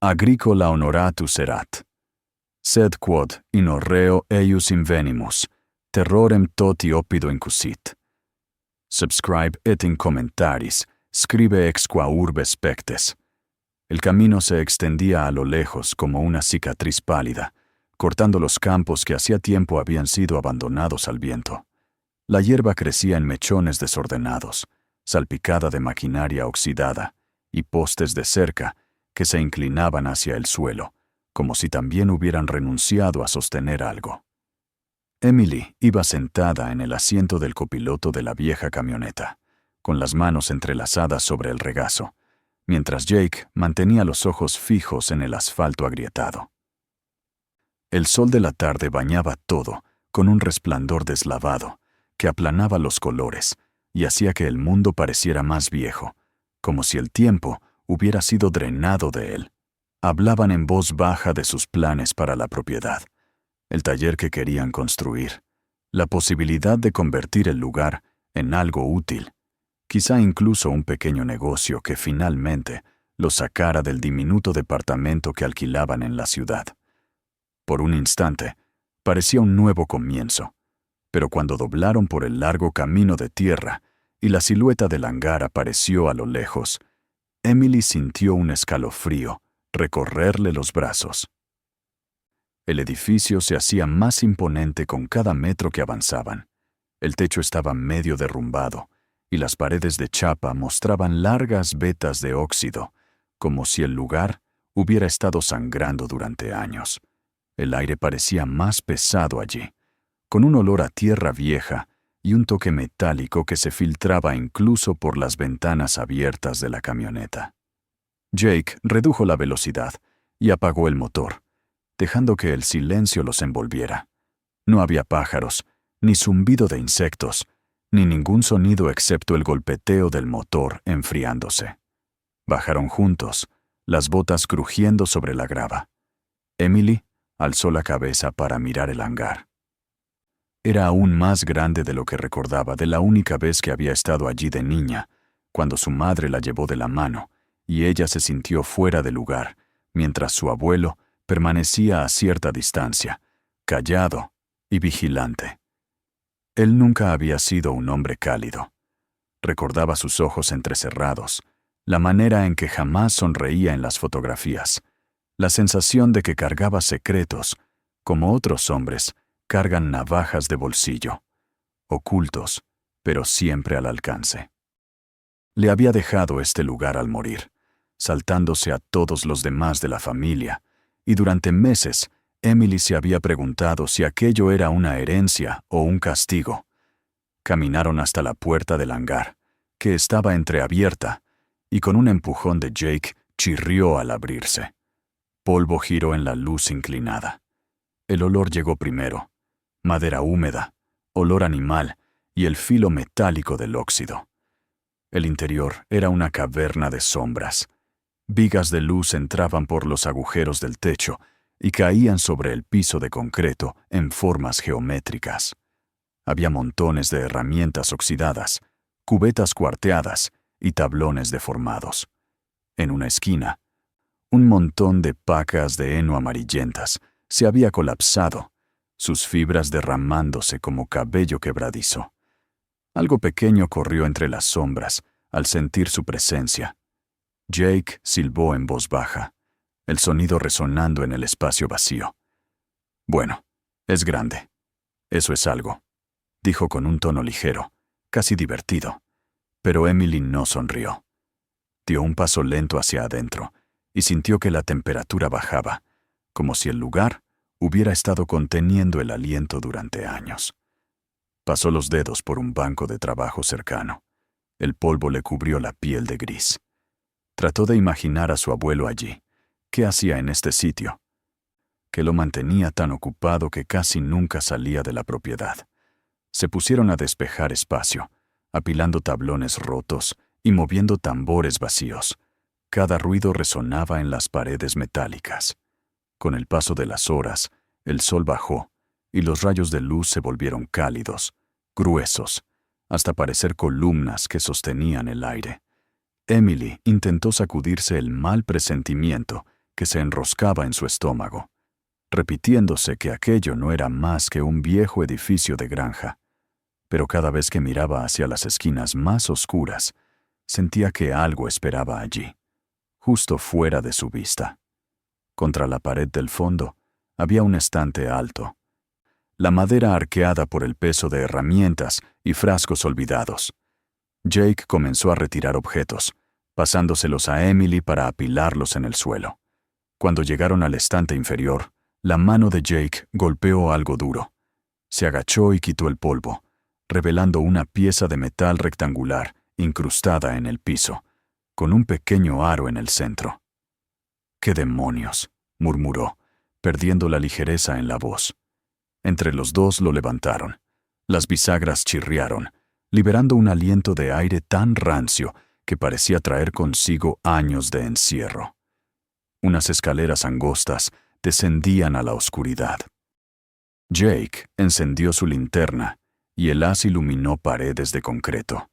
agricola honoratus erat. Sed quod in horreo eius invenimus, terrorem toti oppido incusit. Subscribe et in commentaris, scribe ex qua urbe spectes. El camino se extendía a lo lejos como una cicatriz pálida, cortando los campos que hacía tiempo habían sido abandonados al viento. La hierba crecía en mechones desordenados, salpicada de maquinaria oxidada, y postes de cerca que se inclinaban hacia el suelo, como si también hubieran renunciado a sostener algo. Emily iba sentada en el asiento del copiloto de la vieja camioneta, con las manos entrelazadas sobre el regazo, mientras Jake mantenía los ojos fijos en el asfalto agrietado. El sol de la tarde bañaba todo con un resplandor deslavado que aplanaba los colores y hacía que el mundo pareciera más viejo, como si el tiempo hubiera sido drenado de él. Hablaban en voz baja de sus planes para la propiedad, el taller que querían construir, la posibilidad de convertir el lugar en algo útil, quizá incluso un pequeño negocio que finalmente los sacara del diminuto departamento que alquilaban en la ciudad. Por un instante, parecía un nuevo comienzo, pero cuando doblaron por el largo camino de tierra y la silueta del hangar apareció a lo lejos, Emily sintió un escalofrío recorrerle los brazos. El edificio se hacía más imponente con cada metro que avanzaban. El techo estaba medio derrumbado, y las paredes de chapa mostraban largas vetas de óxido, como si el lugar hubiera estado sangrando durante años. El aire parecía más pesado allí, con un olor a tierra vieja y un toque metálico que se filtraba incluso por las ventanas abiertas de la camioneta. Jake redujo la velocidad y apagó el motor, dejando que el silencio los envolviera. No había pájaros, ni zumbido de insectos, ni ningún sonido excepto el golpeteo del motor enfriándose. Bajaron juntos, las botas crujiendo sobre la grava. Emily alzó la cabeza para mirar el hangar. Era aún más grande de lo que recordaba de la única vez que había estado allí de niña, cuando su madre la llevó de la mano, y ella se sintió fuera de lugar, mientras su abuelo permanecía a cierta distancia, callado y vigilante. Él nunca había sido un hombre cálido. Recordaba sus ojos entrecerrados, la manera en que jamás sonreía en las fotografías, la sensación de que cargaba secretos, como otros hombres cargan navajas de bolsillo, ocultos, pero siempre al alcance. Le había dejado este lugar al morir, saltándose a todos los demás de la familia, y durante meses Emily se había preguntado si aquello era una herencia o un castigo. Caminaron hasta la puerta del hangar, que estaba entreabierta, y con un empujón de Jake chirrió al abrirse. Polvo giró en la luz inclinada. El olor llegó primero, madera húmeda, olor animal y el filo metálico del óxido. El interior era una caverna de sombras. Vigas de luz entraban por los agujeros del techo y caían sobre el piso de concreto en formas geométricas. Había montones de herramientas oxidadas, cubetas cuarteadas y tablones deformados. En una esquina, un montón de pacas de heno amarillentas se había colapsado, sus fibras derramándose como cabello quebradizo. Algo pequeño corrió entre las sombras al sentir su presencia. Jake silbó en voz baja, el sonido resonando en el espacio vacío. «Bueno, es grande. Eso es algo», dijo con un tono ligero, casi divertido. Pero Emily no sonrió. Dio un paso lento hacia adentro y sintió que la temperatura bajaba, como si el lugar hubiera estado conteniendo el aliento durante años. Pasó los dedos por un banco de trabajo cercano. El polvo le cubrió la piel de gris. Trató de imaginar a su abuelo allí. ¿Qué hacía en este sitio? ¿Qué lo mantenía tan ocupado que casi nunca salía de la propiedad? Se pusieron a despejar espacio, apilando tablones rotos y moviendo tambores vacíos. Cada ruido resonaba en las paredes metálicas. Con el paso de las horas, el sol bajó y los rayos de luz se volvieron cálidos, gruesos, hasta parecer columnas que sostenían el aire. Emily intentó sacudirse el mal presentimiento que se enroscaba en su estómago, repitiéndose que aquello no era más que un viejo edificio de granja. Pero cada vez que miraba hacia las esquinas más oscuras, sentía que algo esperaba allí, justo fuera de su vista. Contra la pared del fondo había un estante alto, la madera arqueada por el peso de herramientas y frascos olvidados. Jake comenzó a retirar objetos, pasándoselos a Emily para apilarlos en el suelo. Cuando llegaron al estante inferior, la mano de Jake golpeó algo duro. Se agachó y quitó el polvo, revelando una pieza de metal rectangular incrustada en el piso, con un pequeño aro en el centro. «¡Qué demonios!», murmuró, perdiendo la ligereza en la voz. Entre los dos lo levantaron. Las bisagras chirriaron, liberando un aliento de aire tan rancio que parecía traer consigo años de encierro. Unas escaleras angostas descendían a la oscuridad. Jake encendió su linterna y el haz iluminó paredes de concreto,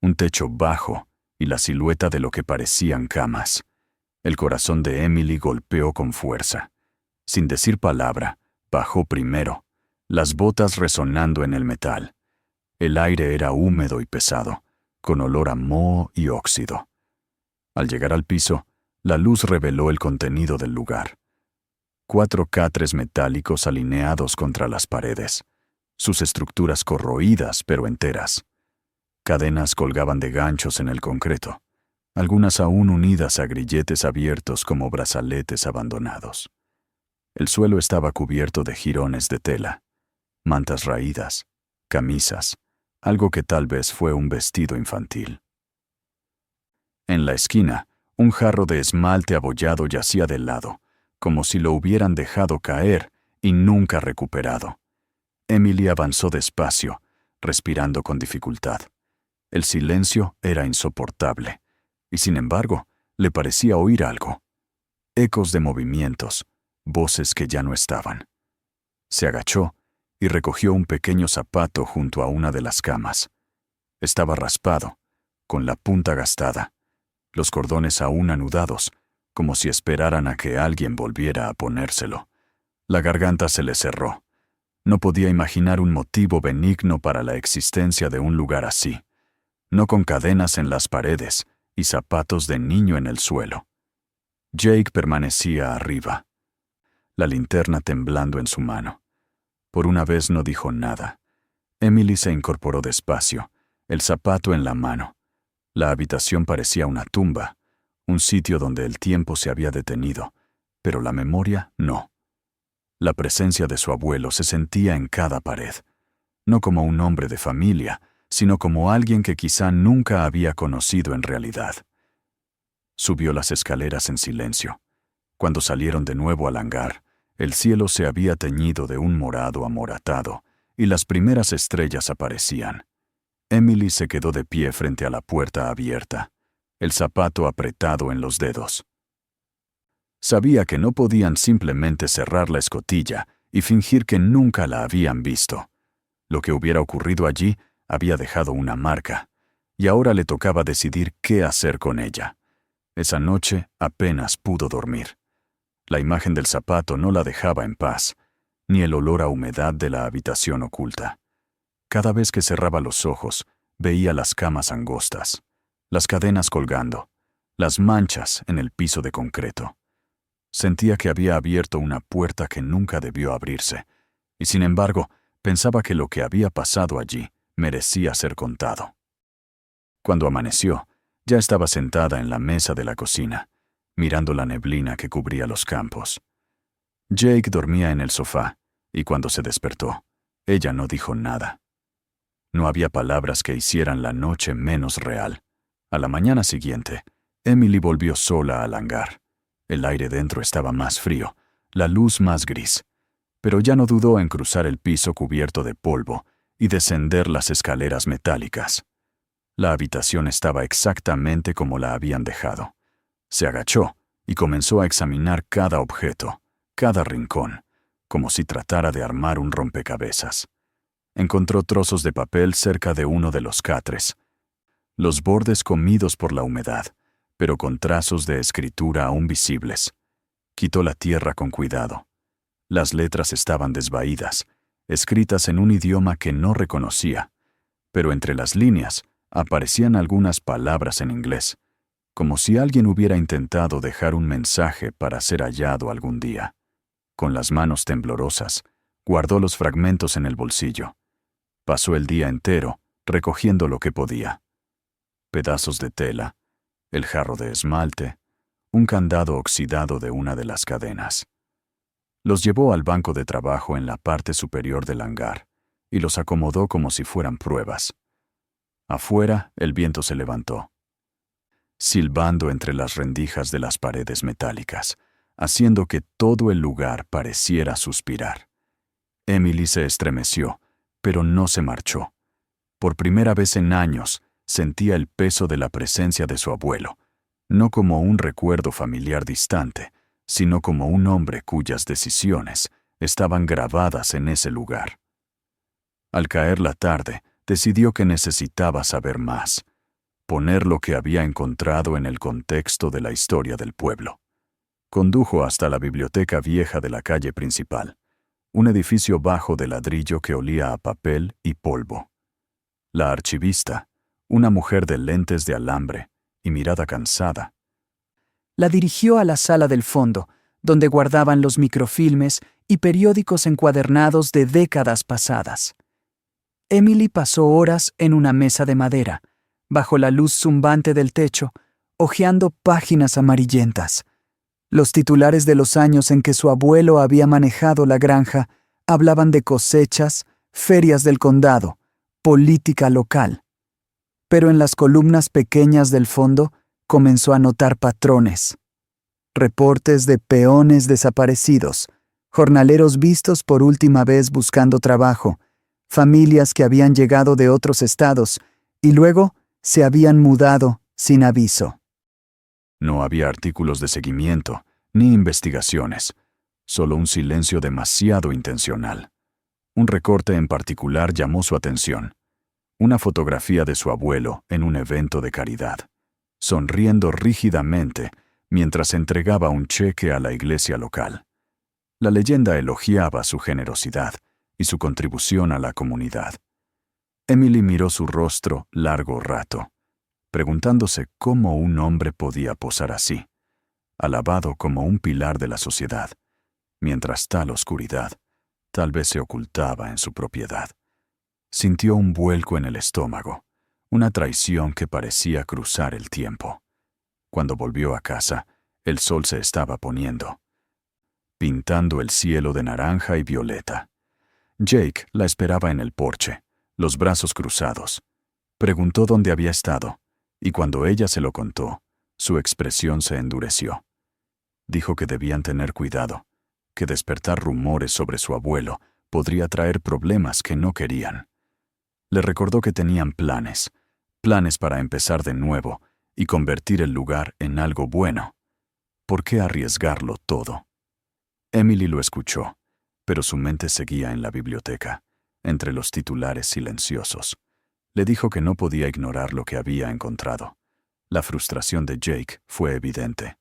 un techo bajo y la silueta de lo que parecían camas. El corazón de Emily golpeó con fuerza. Sin decir palabra, bajó primero, las botas resonando en el metal. El aire era húmedo y pesado, con olor a moho y óxido. Al llegar al piso, la luz reveló el contenido del lugar. 4 catres metálicos alineados contra las paredes, sus estructuras corroídas pero enteras. Cadenas colgaban de ganchos en el concreto, algunas aún unidas a grilletes abiertos como brazaletes abandonados. El suelo estaba cubierto de jirones de tela, mantas raídas, camisas, algo que tal vez fue un vestido infantil. En la esquina, un jarro de esmalte abollado yacía del lado, como si lo hubieran dejado caer y nunca recuperado. Emily avanzó despacio, respirando con dificultad. El silencio era insoportable, y sin embargo, le parecía oír algo. Ecos de movimientos, voces que ya no estaban. Se agachó y recogió un pequeño zapato junto a una de las camas. Estaba raspado, con la punta gastada, los cordones aún anudados, como si esperaran a que alguien volviera a ponérselo. La garganta se le cerró. No podía imaginar un motivo benigno para la existencia de un lugar así, no con cadenas en las paredes y zapatos de niño en el suelo. Jake permanecía arriba, la linterna temblando en su mano. Por una vez no dijo nada. Emily se incorporó despacio, el zapato en la mano. La habitación parecía una tumba, un sitio donde el tiempo se había detenido, pero la memoria no. La presencia de su abuelo se sentía en cada pared, no como un hombre de familia, sino como alguien que quizá nunca había conocido en realidad. Subió las escaleras en silencio. Cuando salieron de nuevo al hangar, el cielo se había teñido de un morado amoratado y las primeras estrellas aparecían. Emily se quedó de pie frente a la puerta abierta, el zapato apretado en los dedos. Sabía que no podían simplemente cerrar la escotilla y fingir que nunca la habían visto. Lo que hubiera ocurrido allí había dejado una marca, y ahora le tocaba decidir qué hacer con ella. Esa noche apenas pudo dormir. La imagen del zapato no la dejaba en paz, ni el olor a humedad de la habitación oculta. Cada vez que cerraba los ojos, veía las camas angostas, las cadenas colgando, las manchas en el piso de concreto. Sentía que había abierto una puerta que nunca debió abrirse, y sin embargo, pensaba que lo que había pasado allí merecía ser contado. Cuando amaneció, ya estaba sentada en la mesa de la cocina, mirando la neblina que cubría los campos. Jake dormía en el sofá, y cuando se despertó, ella no dijo nada. No había palabras que hicieran la noche menos real. A la mañana siguiente, Emily volvió sola al hangar. El aire dentro estaba más frío, la luz más gris, pero ya no dudó en cruzar el piso cubierto de polvo y descender las escaleras metálicas. La habitación estaba exactamente como la habían dejado. Se agachó y comenzó a examinar cada objeto, cada rincón, como si tratara de armar un rompecabezas. Encontró trozos de papel cerca de uno de los catres, los bordes comidos por la humedad, pero con trazos de escritura aún visibles. Quitó la tierra con cuidado. Las letras estaban desvaídas, escritas en un idioma que no reconocía, pero entre las líneas aparecían algunas palabras en inglés, como si alguien hubiera intentado dejar un mensaje para ser hallado algún día. Con las manos temblorosas, guardó los fragmentos en el bolsillo. Pasó el día entero recogiendo lo que podía. Pedazos de tela, el jarro de esmalte, un candado oxidado de una de las cadenas. Los llevó al banco de trabajo en la parte superior del hangar y los acomodó como si fueran pruebas. Afuera, el viento se levantó, silbando entre las rendijas de las paredes metálicas, haciendo que todo el lugar pareciera suspirar. Emily se estremeció, pero no se marchó. Por primera vez en años, sentía el peso de la presencia de su abuelo, no como un recuerdo familiar distante, sino como un hombre cuyas decisiones estaban grabadas en ese lugar. Al caer la tarde, decidió que necesitaba saber más, poner lo que había encontrado en el contexto de la historia del pueblo. Condujo hasta la biblioteca vieja de la calle principal, un edificio bajo de ladrillo que olía a papel y polvo. La archivista, una mujer de lentes de alambre y mirada cansada, la dirigió a la sala del fondo, donde guardaban los microfilmes y periódicos encuadernados de décadas pasadas. Emily pasó horas en una mesa de madera, bajo la luz zumbante del techo, hojeando páginas amarillentas. Los titulares de los años en que su abuelo había manejado la granja hablaban de cosechas, ferias del condado, política local. Pero en las columnas pequeñas del fondo comenzó a notar patrones. Reportes de peones desaparecidos, jornaleros vistos por última vez buscando trabajo, familias que habían llegado de otros estados y luego se habían mudado sin aviso. No había artículos de seguimiento, ni investigaciones, solo un silencio demasiado intencional. Un recorte en particular llamó su atención. Una fotografía de su abuelo en un evento de caridad, sonriendo rígidamente mientras entregaba un cheque a la iglesia local. La leyenda elogiaba su generosidad y su contribución a la comunidad. Emily miró su rostro largo rato, preguntándose cómo un hombre podía posar así, alabado como un pilar de la sociedad, mientras tal oscuridad tal vez se ocultaba en su propiedad. Sintió un vuelco en el estómago, una traición que parecía cruzar el tiempo. Cuando volvió a casa, el sol se estaba poniendo, pintando el cielo de naranja y violeta. Jake la esperaba en el porche, los brazos cruzados. Preguntó dónde había estado, y cuando ella se lo contó, su expresión se endureció. Dijo que debían tener cuidado, que despertar rumores sobre su abuelo podría traer problemas que no querían. Le recordó que tenían planes para empezar de nuevo y convertir el lugar en algo bueno. ¿Por qué arriesgarlo todo? Emily lo escuchó, pero su mente seguía en la biblioteca, entre los titulares silenciosos. Le dijo que no podía ignorar lo que había encontrado. La frustración de Jake fue evidente.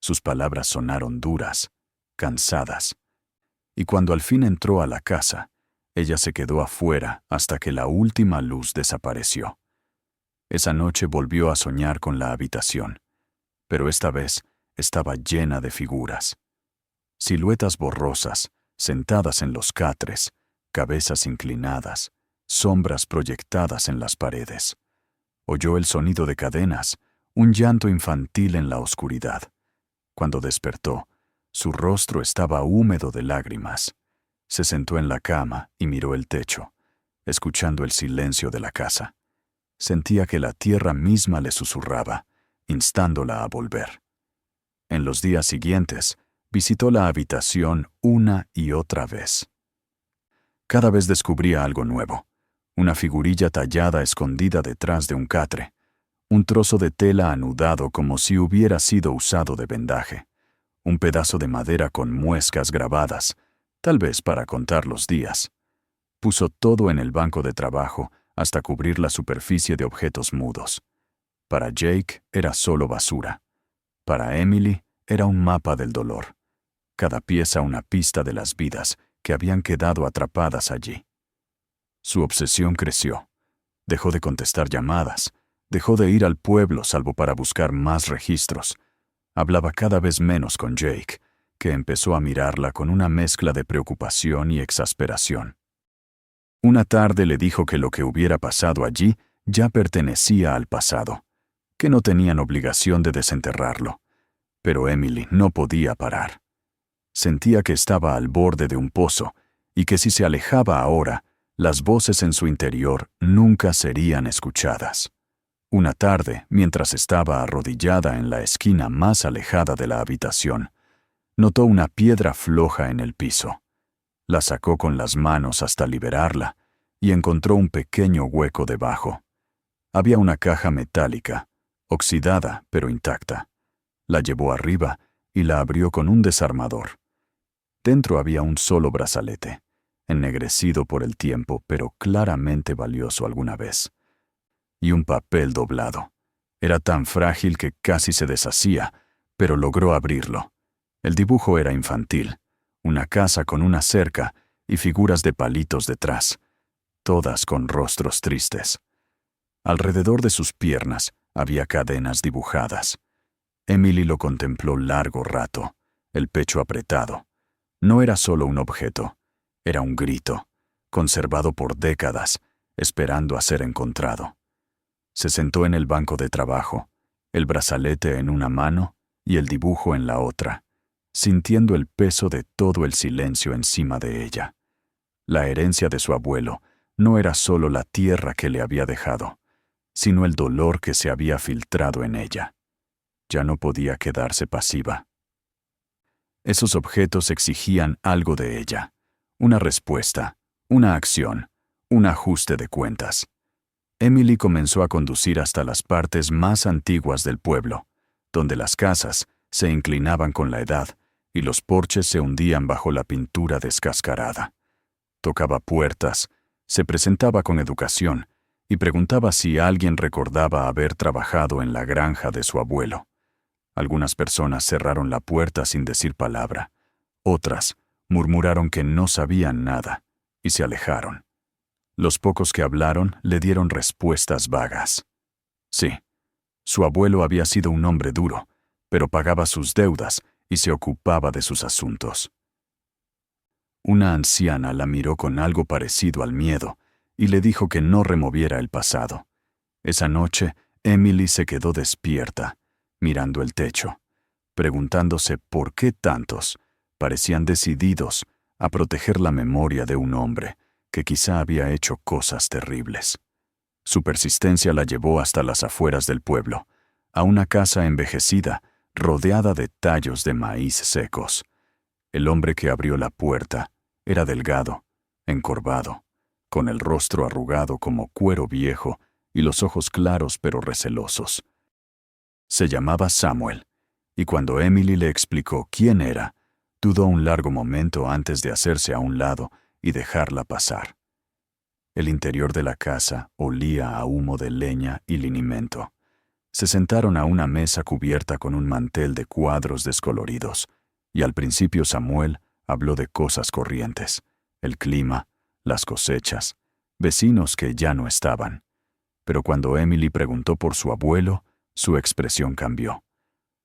Sus palabras sonaron duras, cansadas. Y cuando al fin entró a la casa, ella se quedó afuera hasta que la última luz desapareció. Esa noche volvió a soñar con la habitación, pero esta vez estaba llena de figuras. Siluetas borrosas, sentadas en los catres, cabezas inclinadas, sombras proyectadas en las paredes. Oyó el sonido de cadenas, un llanto infantil en la oscuridad. Cuando despertó, su rostro estaba húmedo de lágrimas. Se sentó en la cama y miró el techo, escuchando el silencio de la casa. Sentía que la tierra misma le susurraba, instándola a volver. En los días siguientes, visitó la habitación una y otra vez. Cada vez descubría algo nuevo. Una figurilla tallada escondida detrás de un catre, un trozo de tela anudado como si hubiera sido usado de vendaje, un pedazo de madera con muescas grabadas, tal vez para contar los días. Puso todo en el banco de trabajo hasta cubrir la superficie de objetos mudos. Para Jake era solo basura. Para Emily era un mapa del dolor, cada pieza una pista de las vidas que habían quedado atrapadas allí. Su obsesión creció. Dejó de contestar llamadas, dejó de ir al pueblo salvo para buscar más registros. Hablaba cada vez menos con Jake, que empezó a mirarla con una mezcla de preocupación y exasperación. Una tarde le dijo que lo que hubiera pasado allí ya pertenecía al pasado, que no tenían obligación de desenterrarlo. Pero Emily no podía parar. Sentía que estaba al borde de un pozo y que si se alejaba ahora, las voces en su interior nunca serían escuchadas. Una tarde, mientras estaba arrodillada en la esquina más alejada de la habitación, notó una piedra floja en el piso. La sacó con las manos hasta liberarla y encontró un pequeño hueco debajo. Había una caja metálica, oxidada pero intacta. La llevó arriba y la abrió con un desarmador. Dentro había un solo brazalete, ennegrecido por el tiempo pero claramente valioso alguna vez. Y un papel doblado. Era tan frágil que casi se deshacía, pero logró abrirlo. El dibujo era infantil, una casa con una cerca y figuras de palitos detrás, todas con rostros tristes. Alrededor de sus piernas había cadenas dibujadas. Emily lo contempló largo rato, el pecho apretado. No era solo un objeto, era un grito, conservado por décadas, esperando a ser encontrado. Se sentó en el banco de trabajo, el brazalete en una mano y el dibujo en la otra, sintiendo el peso de todo el silencio encima de ella. La herencia de su abuelo no era solo la tierra que le había dejado, sino el dolor que se había filtrado en ella. Ya no podía quedarse pasiva. Esos objetos exigían algo de ella, una respuesta, una acción, un ajuste de cuentas. Emily comenzó a conducir hasta las partes más antiguas del pueblo, donde las casas se inclinaban con la edad y los porches se hundían bajo la pintura descascarada. Tocaba puertas, se presentaba con educación y preguntaba si alguien recordaba haber trabajado en la granja de su abuelo. Algunas personas cerraron la puerta sin decir palabra. Otras murmuraron que no sabían nada y se alejaron. Los pocos que hablaron le dieron respuestas vagas. Sí, su abuelo había sido un hombre duro, pero pagaba sus deudas y se ocupaba de sus asuntos. Una anciana la miró con algo parecido al miedo y le dijo que no removiera el pasado. Esa noche, Emily se quedó despierta, mirando el techo, preguntándose por qué tantos parecían decididos a proteger la memoria de un hombre que quizá había hecho cosas terribles. Su persistencia la llevó hasta las afueras del pueblo, a una casa envejecida, rodeada de tallos de maíz secos. El hombre que abrió la puerta era delgado, encorvado, con el rostro arrugado como cuero viejo y los ojos claros pero recelosos. Se llamaba Samuel, y cuando Emily le explicó quién era, dudó un largo momento antes de hacerse a un lado y dejarla pasar. El interior de la casa olía a humo de leña y linimento. Se sentaron a una mesa cubierta con un mantel de cuadros descoloridos, y al principio Samuel habló de cosas corrientes, el clima, las cosechas, vecinos que ya no estaban. Pero cuando Emily preguntó por su abuelo, su expresión cambió.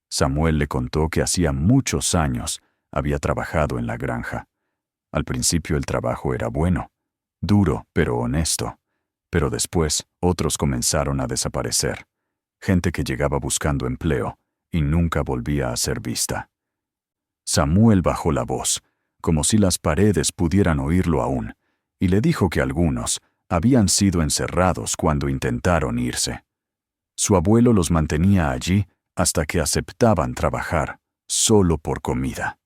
Samuel le contó que hacía muchos años había trabajado en la granja. Al principio el trabajo era bueno, duro pero honesto, pero después otros comenzaron a desaparecer. Gente que llegaba buscando empleo y nunca volvía a ser vista. Samuel bajó la voz, como si las paredes pudieran oírlo aún, y le dijo que algunos habían sido encerrados cuando intentaron irse. Su abuelo los mantenía allí hasta que aceptaban trabajar, solo por comida.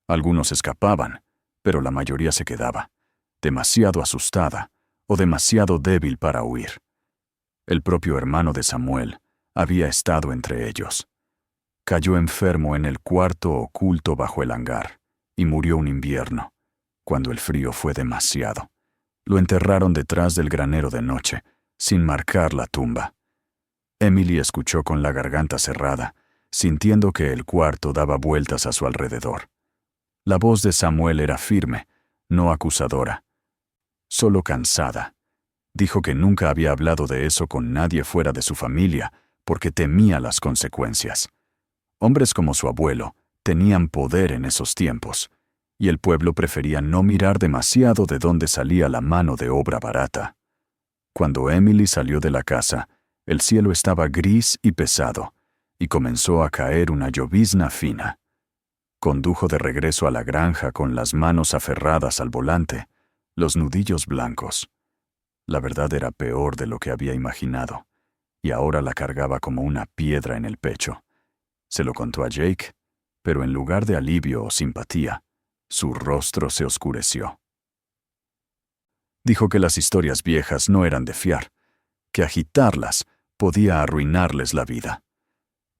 Algunos escapaban, pero la mayoría se quedaba, demasiado asustada o demasiado débil para huir. El propio hermano de Samuel había estado entre ellos. Cayó enfermo en el cuarto oculto bajo el hangar y murió un invierno, cuando el frío fue demasiado. Lo enterraron detrás del granero de noche, sin marcar la tumba. Emily escuchó con la garganta cerrada, sintiendo que el cuarto daba vueltas a su alrededor. La voz de Samuel era firme, no acusadora, solo cansada. Dijo que nunca había hablado de eso con nadie fuera de su familia, porque temía las consecuencias. Hombres como su abuelo tenían poder en esos tiempos, y el pueblo prefería no mirar demasiado de dónde salía la mano de obra barata. Cuando Emily salió de la casa, el cielo estaba gris y pesado, y comenzó a caer una llovizna fina. Condujo de regreso a la granja con las manos aferradas al volante, los nudillos blancos. La verdad era peor de lo que había imaginado, y ahora la cargaba como una piedra en el pecho. Se lo contó a Jake, pero en lugar de alivio o simpatía, su rostro se oscureció. Dijo que las historias viejas no eran de fiar, que agitarlas podía arruinarles la vida.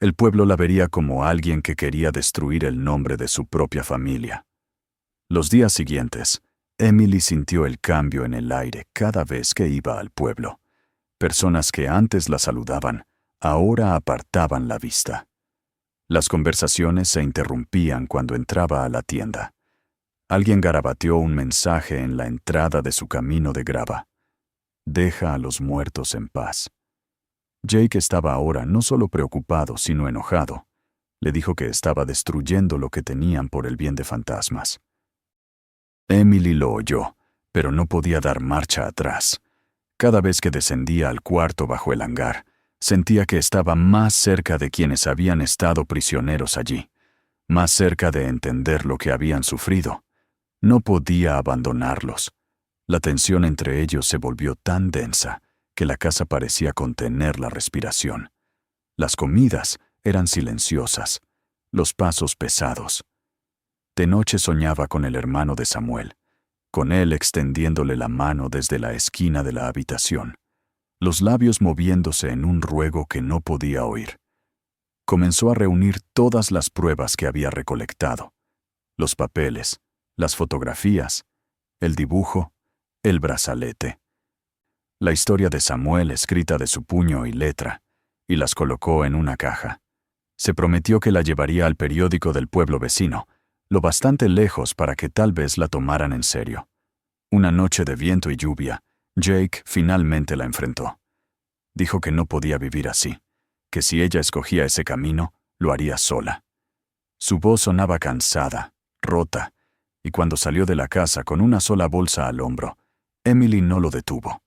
El pueblo la vería como alguien que quería destruir el nombre de su propia familia. Los días siguientes, Emily sintió el cambio en el aire cada vez que iba al pueblo. Personas que antes la saludaban, ahora apartaban la vista. Las conversaciones se interrumpían cuando entraba a la tienda. Alguien garabateó un mensaje en la entrada de su camino de grava. Deja a los muertos en paz. Jake estaba ahora no solo preocupado, sino enojado. Le dijo que estaba destruyendo lo que tenían por el bien de fantasmas. Emily lo oyó, pero no podía dar marcha atrás. Cada vez que descendía al cuarto bajo el hangar, sentía que estaba más cerca de quienes habían estado prisioneros allí, más cerca de entender lo que habían sufrido. No podía abandonarlos. La tensión entre ellos se volvió tan densa que la casa parecía contener la respiración. Las comidas eran silenciosas, los pasos pesados. De noche soñaba con el hermano de Samuel, con él extendiéndole la mano desde la esquina de la habitación, los labios moviéndose en un ruego que no podía oír. Comenzó a reunir todas las pruebas que había recolectado: los papeles, las fotografías, el dibujo, el brazalete, la historia de Samuel escrita de su puño y letra, y las colocó en una caja. Se prometió que la llevaría al periódico del pueblo vecino, lo bastante lejos para que tal vez la tomaran en serio. Una noche de viento y lluvia, Jake finalmente la enfrentó. Dijo que no podía vivir así, que si ella escogía ese camino, lo haría sola. Su voz sonaba cansada, rota, y cuando salió de la casa con una sola bolsa al hombro, Emily no lo detuvo.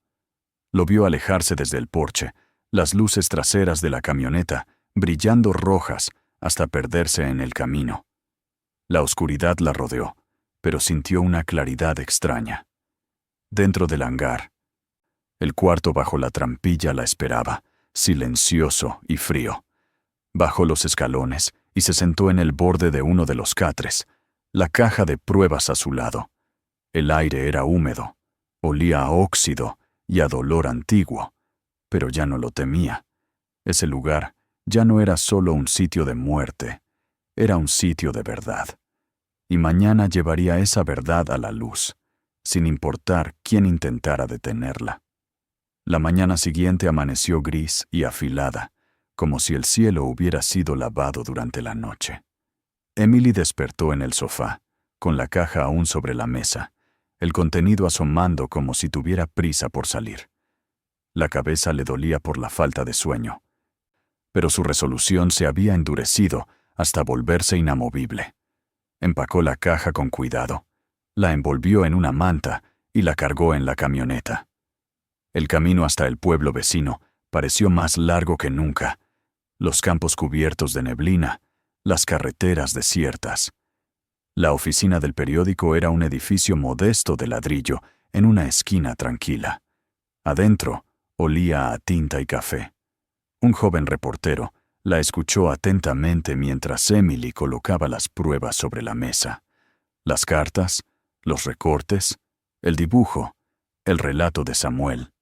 Lo vio alejarse desde el porche, las luces traseras de la camioneta brillando rojas hasta perderse en el camino. La oscuridad la rodeó, pero sintió una claridad extraña. Dentro del hangar, el cuarto bajo la trampilla la esperaba, silencioso y frío. Bajó los escalones y se sentó en el borde de uno de los catres, la caja de pruebas a su lado. El aire era húmedo, olía a óxido y a dolor antiguo, pero ya no lo temía. Ese lugar ya no era solo un sitio de muerte, era un sitio de verdad. Y mañana llevaría esa verdad a la luz, sin importar quién intentara detenerla. La mañana siguiente amaneció gris y afilada, como si el cielo hubiera sido lavado durante la noche. Emily despertó en el sofá, con la caja aún sobre la mesa, el contenido asomando como si tuviera prisa por salir. La cabeza le dolía por la falta de sueño, pero su resolución se había endurecido hasta volverse inamovible. Empacó la caja con cuidado, la envolvió en una manta y la cargó en la camioneta. El camino hasta el pueblo vecino pareció más largo que nunca, los campos cubiertos de neblina, las carreteras desiertas. La oficina del periódico era un edificio modesto de ladrillo en una esquina tranquila. Adentro, olía a tinta y café. Un joven reportero la escuchó atentamente mientras Emily colocaba las pruebas sobre la mesa. Las cartas, los recortes, el dibujo, el relato de Samuel.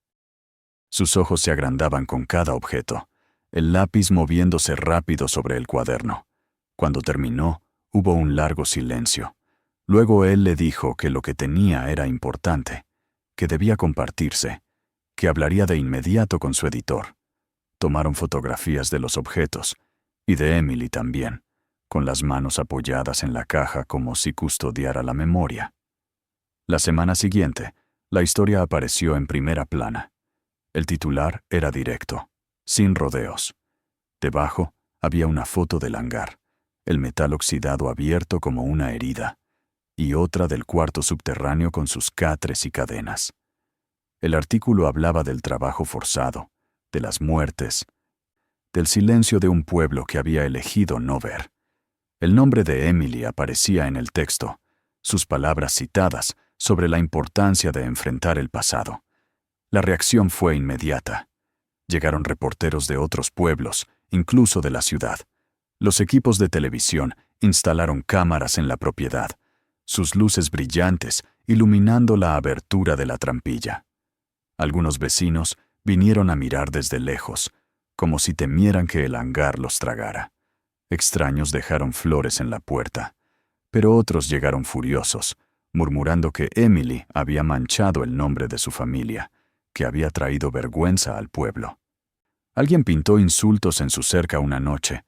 Sus ojos se agrandaban con cada objeto, el lápiz moviéndose rápido sobre el cuaderno. Cuando terminó, hubo un largo silencio. Luego él le dijo que lo que tenía era importante, que debía compartirse, que hablaría de inmediato con su editor. Tomaron fotografías de los objetos, y de Emily también. con las manos apoyadas en la caja como si custodiara la memoria. La semana siguiente, la historia apareció en primera plana. El titular era directo, sin rodeos. Debajo había una foto del hangar, el metal oxidado abierto como una herida, y otra del cuarto subterráneo con sus catres y cadenas. El artículo hablaba del trabajo forzado, de las muertes, del silencio de un pueblo que había elegido no ver. El nombre de Emily aparecía en el texto, sus palabras citadas sobre la importancia de enfrentar el pasado. La reacción fue inmediata. Llegaron reporteros de otros pueblos, incluso de la ciudad. Los equipos de televisión instalaron cámaras en la propiedad, sus luces brillantes iluminando la abertura de la trampilla. Algunos vecinos vinieron a mirar desde lejos, como si temieran que el hangar los tragara. Extraños dejaron flores en la puerta, pero otros llegaron furiosos, murmurando que Emily había manchado el nombre de su familia, que había traído vergüenza al pueblo. Alguien pintó insultos en su cerca una noche,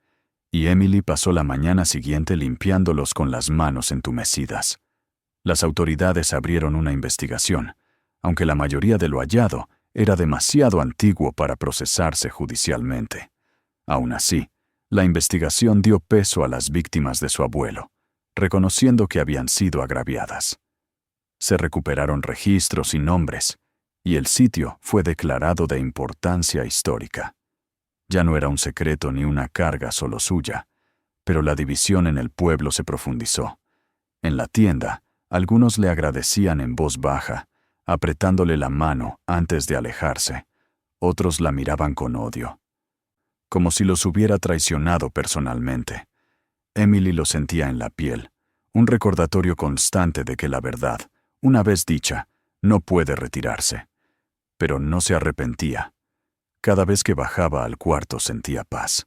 y Emily pasó la mañana siguiente limpiándolos con las manos entumecidas. Las autoridades abrieron una investigación, aunque la mayoría de lo hallado era demasiado antiguo para procesarse judicialmente. Aún así, la investigación dio peso a las víctimas de su abuelo, reconociendo que habían sido agraviadas. Se recuperaron registros y nombres, y el sitio fue declarado de importancia histórica. Ya no era un secreto ni una carga solo suya, pero la división en el pueblo se profundizó. En la tienda, algunos le agradecían en voz baja, apretándole la mano antes de alejarse. Otros la miraban con odio, como si los hubiera traicionado personalmente. Emily lo sentía en la piel, un recordatorio constante de que la verdad, una vez dicha, no puede retirarse. Pero no se arrepentía. Cada vez que bajaba al cuarto sentía paz.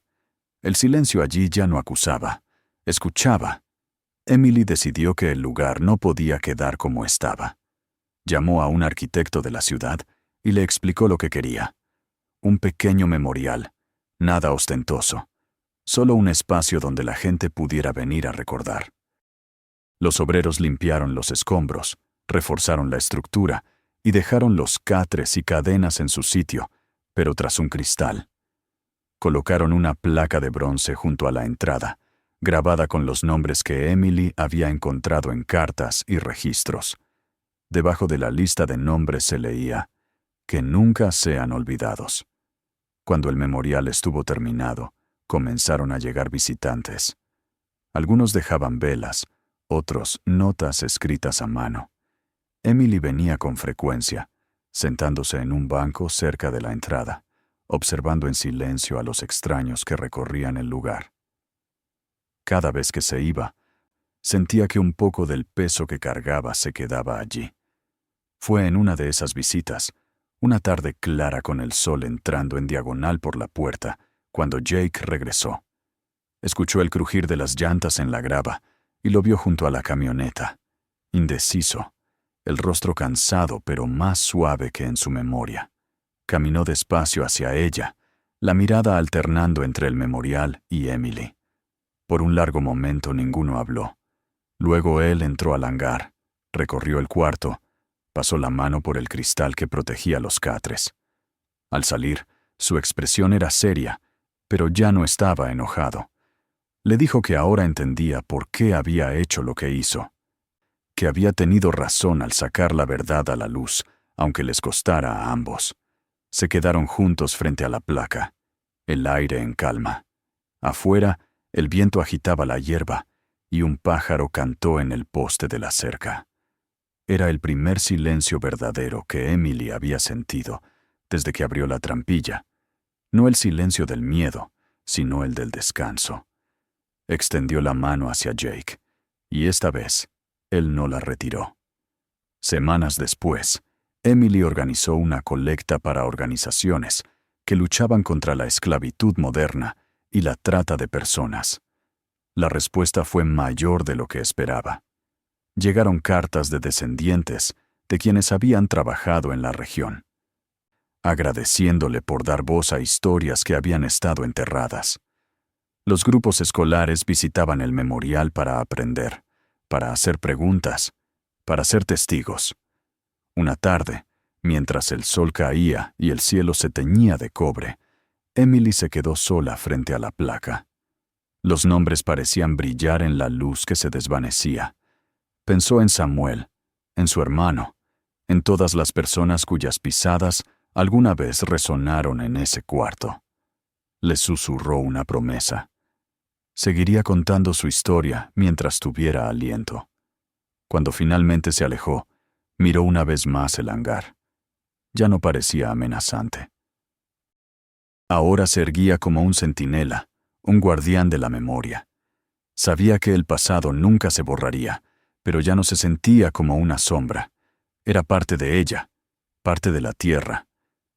El silencio allí ya no acusaba, escuchaba. Emily decidió que el lugar no podía quedar como estaba. Llamó a un arquitecto de la ciudad y le explicó lo que quería. Un pequeño memorial, nada ostentoso, solo un espacio donde la gente pudiera venir a recordar. Los obreros limpiaron los escombros, reforzaron la estructura y dejaron los catres y cadenas en su sitio, pero tras un cristal. Colocaron una placa de bronce junto a la entrada, grabada con los nombres que Emily había encontrado en cartas y registros. Debajo de la lista de nombres se leía, que nunca sean olvidados. Cuando el memorial estuvo terminado, comenzaron a llegar visitantes. Algunos dejaban velas, otros notas escritas a mano. Emily venía con frecuencia, sentándose en un banco cerca de la entrada, observando en silencio a los extraños que recorrían el lugar. Cada vez que se iba, sentía que un poco del peso que cargaba se quedaba allí. Fue en una de esas visitas, una tarde clara con el sol entrando en diagonal por la puerta, cuando Jake regresó. Escuchó el crujir de las llantas en la grava y lo vio junto a la camioneta, indeciso, el rostro cansado pero más suave que en su memoria. Caminó despacio hacia ella, la mirada alternando entre el memorial y Emily. Por un largo momento ninguno habló. Luego él entró al hangar, recorrió el cuarto, pasó la mano por el cristal que protegía los catres. Al salir, su expresión era seria, pero ya no estaba enojado. Le dijo que ahora entendía por qué había hecho lo que hizo, que había tenido razón al sacar la verdad a la luz, aunque les costara a ambos. Se quedaron juntos frente a la placa, el aire en calma. Afuera, el viento agitaba la hierba y un pájaro cantó en el poste de la cerca. Era el primer silencio verdadero que Emily había sentido desde que abrió la trampilla. No el silencio del miedo, sino el del descanso. Extendió la mano hacia Jake, y esta vez, él no la retiró. Semanas después, Emily organizó una colecta para organizaciones que luchaban contra la esclavitud moderna y la trata de personas. La respuesta fue mayor de lo que esperaba. Llegaron cartas de descendientes de quienes habían trabajado en la región, agradeciéndole por dar voz a historias que habían estado enterradas. Los grupos escolares visitaban el memorial para aprender, para hacer preguntas, para ser testigos. Una tarde, mientras el sol caía y el cielo se teñía de cobre, Emily se quedó sola frente a la placa. Los nombres parecían brillar en la luz que se desvanecía. Pensó en Samuel, en su hermano, en todas las personas cuyas pisadas alguna vez resonaron en ese cuarto. Le susurró una promesa. Seguiría contando su historia mientras tuviera aliento. Cuando finalmente se alejó, miró una vez más el hangar. Ya no parecía amenazante. Ahora se erguía como un centinela, un guardián de la memoria. Sabía que el pasado nunca se borraría, pero ya no se sentía como una sombra. Era parte de ella, parte de la tierra,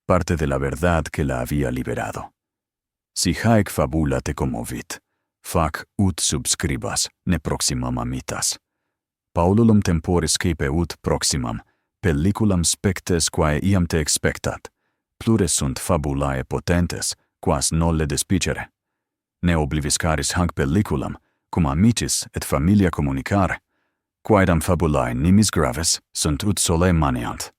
parte de la verdad que la había liberado. Si haec fabula te commovit, fac ut subscribas ne proximam amitas. Paululum tempore scape ut proximam, pelliculam spectes quae iam te expectat. Plures sunt fabulae potentes, quas nolle despicere. Ne obliviscaris hanc pelliculam, cum amicis et familia communicare. Quaedam fabulae nimis graves sunt ut sole maneant.